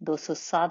207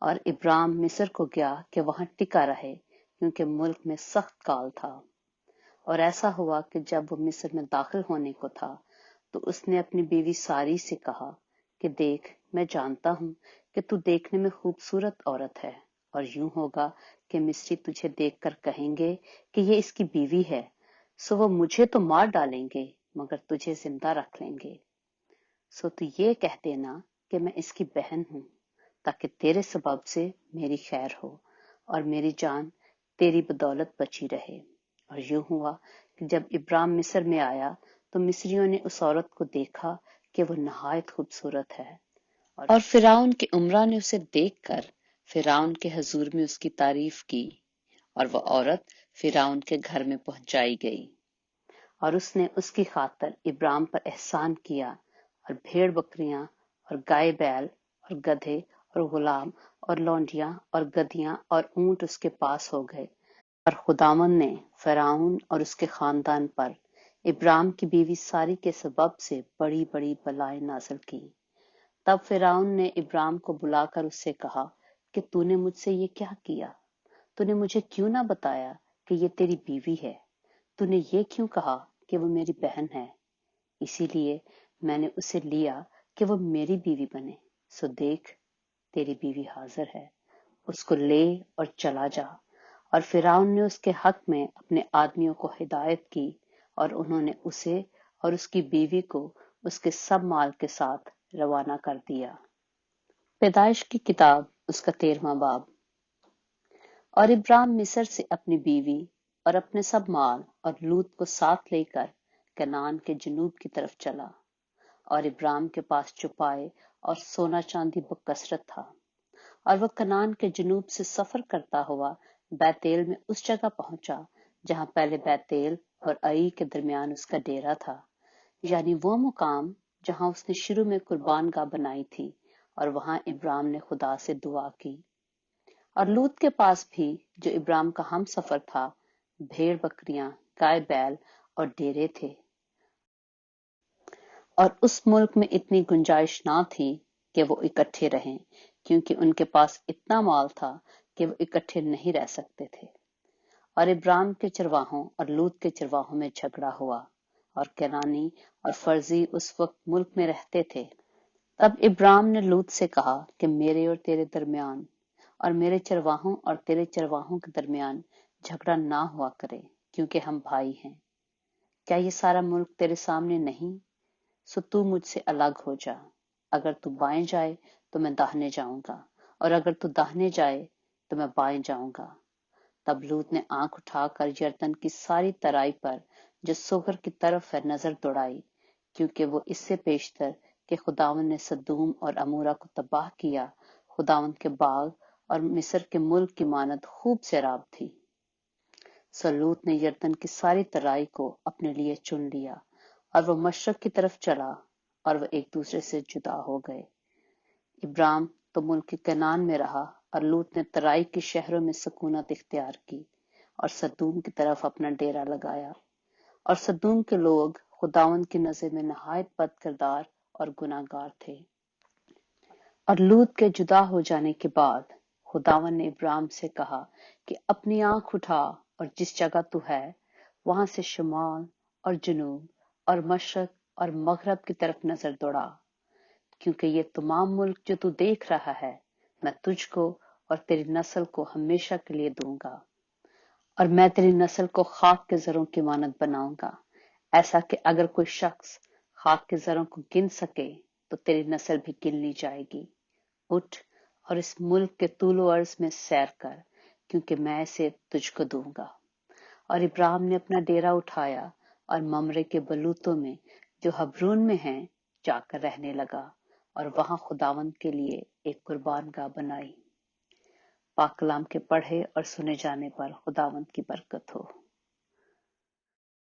اور ابراہیم مصر کو گیا کہ وہاں ٹکا رہے کیونکہ ملک میں سخت کال تھا۔ اور ایسا ہوا کہ جب وہ مصر میں داخل ہونے کو تھا تو اس نے اپنی بیوی ساری سے کہا کہ دیکھ، میں جانتا ہوں کہ تو دیکھنے میں خوبصورت عورت ہے، اور یوں ہوگا کہ مصری تجھے دیکھ کر کہیں گے کہ یہ اس کی بیوی ہے، سو وہ مجھے تو مار ڈالیں گے مگر تجھے زندہ رکھ لیں گے۔ سو تو یہ کہہ دینا کہ میں اس کی بہن ہوں، تاکہ تیرے سبب سے میری خیر ہو اور میری جان تیری بدولت بچی رہے۔ اور یوں ہوا کہ جب ابراہیم مصر میں آیا تو مصریوں نے اس عورت کو دیکھا کہ وہ نہایت خوبصورت ہے، اور فرعون کے امراء نے اسے دیکھ کر فرعون کے حضور میں اس کی تعریف کی، اور وہ عورت فرعون کے گھر میں پہنچائی گئی۔ اور اس نے اس کی خاطر ابراہیم پر احسان کیا، اور بھیڑ بکریاں اور گائے بیل اور گدھے اور غلام اور لونڈیاں اور گدیاں اور اونٹ اس کے پاس ہو گئے۔ اور خداوند نے فرعون اور اس کے خاندان پر ابراہیم کی بیوی ساری کے سبب سے بڑی بڑی بلائیں نازل کی۔ تب فرعون نے ابراہیم کو بلا کر اس سے کہا کہ تو نے مجھ سے یہ کیا کیا؟ تو نے مجھے کیوں نہ بتایا کہ یہ تیری بیوی ہے؟ تو نے یہ کیوں کہا کہ وہ میری بہن ہے؟ اسی لیے میں نے اسے لیا کہ وہ میری بیوی بنے۔ سو دیکھ، تیری بیوی حاضر ہے، اس کو لے اور چلا جا۔ اور فرعون نے اس کے حق میں اپنے آدمیوں کو ہدایت کی، اور انہوں نے اسے اور اس کی بیوی کو اس کے سب مال کے ساتھ روانہ کر دیا۔ پیدائش کی کتاب اس کا 13واں باب۔ اور ابراہیم مصر سے اپنی بیوی اور اپنے سب مال اور لوط کو ساتھ لے کر کنعان کے جنوب کی طرف چلا۔ اور ابراہیم کے پاس چوپائے اور سونا چاندی بکثرت تھا، اور وہ کنعان کے جنوب سے سفر کرتا ہوا بیتیل میں اس جگہ پہنچا جہاں پہلے بیتیل اور ائی کے درمیان اس کا ڈیرا تھا، یعنی وہ مقام جہاں اس نے شروع میں قربان گاہ بنائی تھی، اور وہاں ابراہیم نے خدا سے دعا کی۔ اور لوط کے پاس بھی، جو ابراہیم کا ہم سفر تھا، بھیڑ بکریاں، گائے بیل اور ڈیرے تھے۔ اور اس ملک میں اتنی گنجائش نہ تھی کہ وہ اکٹھے رہیں، کیونکہ ان کے پاس اتنا مال تھا کہ وہ اکٹھے نہیں رہ سکتے تھے۔ اور ابراہیم کے چرواہوں اور لوط کے چرواہوں میں جھگڑا ہوا، اور کنعانی اور فرزی اس وقت ملک میں رہتے تھے۔ تب ابراہیم نے لوط سے کہا کہ میرے اور تیرے درمیان اور میرے چرواہوں اور تیرے چرواہوں کے درمیان جھگڑا نہ ہوا کرے، کیونکہ ہم بھائی ہیں۔ کیا یہ سارا ملک تیرے سامنے نہیں؟ سو تو مجھ سے الگ ہو جا، اگر تو بائیں جائے تو میں داہنے جاؤں گا، اور اگر تو داہنے جائے تو میں بائیں جاؤں گا۔ تب لوط نے آنکھ اٹھا کر یردن کی ساری ترائی پر جو سوگر کی طرف ہے نظر دوڑائی، کیونکہ وہ اس سے پیشتر کہ خداوند نے سدوم اور عمورہ کو تباہ کیا، خداوند کے باغ اور مصر کے ملک کی مانند خوب سیراب تھی۔ سو لوط نے یردن کی ساری ترائی کو اپنے لیے چن لیا، اور وہ مشرق کی طرف چلا، اور وہ ایک دوسرے سے جدا ہو گئے۔ ابراہیم تو ملک کنعان میں رہا، اور لوط نے ترائی کے شہروں میں سکونت اختیار کی، اور سدوم کی طرف اپنا ڈیرا لگایا۔ اور سدوم کے لوگ خداوند کی نظر میں نہایت بد کردار اور گناہ گار تھے۔ اور لوط کے جدا ہو جانے کے بعد خداوند نے ابراہیم سے کہا کہ اپنی آنکھ اٹھا اور جس جگہ تو ہے وہاں سے شمال اور جنوب اور مشرق اور مغرب کی طرف نظر دوڑا، کیونکہ یہ تمام ملک جو تو دیکھ رہا ہے میں تجھ کو اور تیری نسل کو ہمیشہ کے لیے دوں گا، اور میں تیری نسل کو خاک کے زروں کی مانند بناؤں گا، ایسا کہ اگر کوئی شخص خاک کے زروں کو گن سکے تو تیری نسل بھی گن لی جائے گی۔ اٹھ اور اس ملک کے طول و عرض میں سیر کر، کیونکہ میں اسے تجھ کو دوں گا۔ اور ابراہیم نے اپنا ڈیرا اٹھایا اور ممرے کے بلوتوں میں جو حبرون میں ہیں جا کر رہنے لگا، اور وہاں خداوند کے لیے ایک قربان گاہ بنائی۔ پاک کلام کے پڑھے اور سنے جانے پر خداوند کی برکت ہو۔